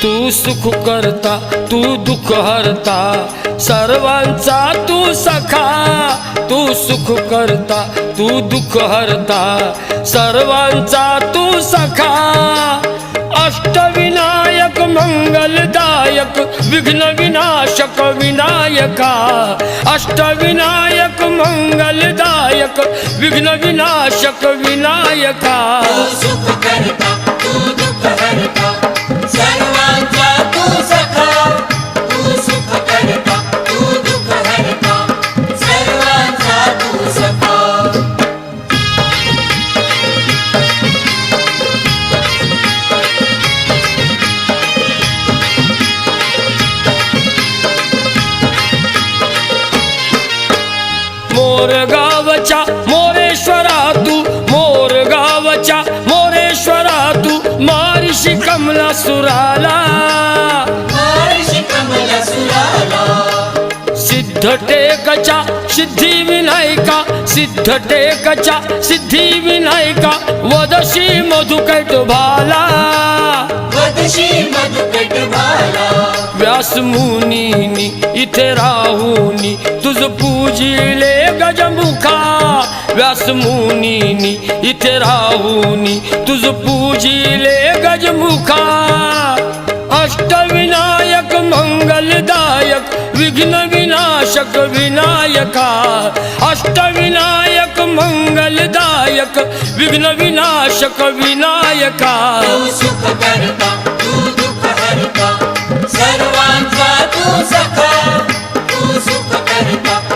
तू सुख करता तू दुःख हरता सर्वांचा तू सखा तू सुख करता तू दुःख हरता सर्वांचा तू सखा अष्टविनायक मंगलदायक विघ्न विनाशक विनायका अष्टविनायक मंगलदायक विघ्न विनाशक विनायका तू सुख करता तू दुःख हरता सर्वांचा तू सखा तू सुख करता तू दुःख हरता सर्वांचा तू सखा मोरगावच्या मोरेश्वरा तू मोरगावच्या मोरेश्वरा तू मारिशी कमला सुराला महर्षी कमलसुराला सिद्धटेकच्या सिद्धी विनायका सिद्धटेकच्या सिद्धी विनायका वदशी मधुकैट भाला वदशी मधुकट भाला व्यास मुनीनी इथे राहुनी तुझ पूजिले गजमुखा व्यास मुनीनी इथे राहुनी तुझ पूजिले गजमुखा अष्टविनायक मंगलदायक विघ्न विनाशक विनायका अष्टविनायक मंगलदायक विघ्न विनाशक विनायका तू सुख करता तू दुःख हरता सर्वांचा तू सखा तू सुख करता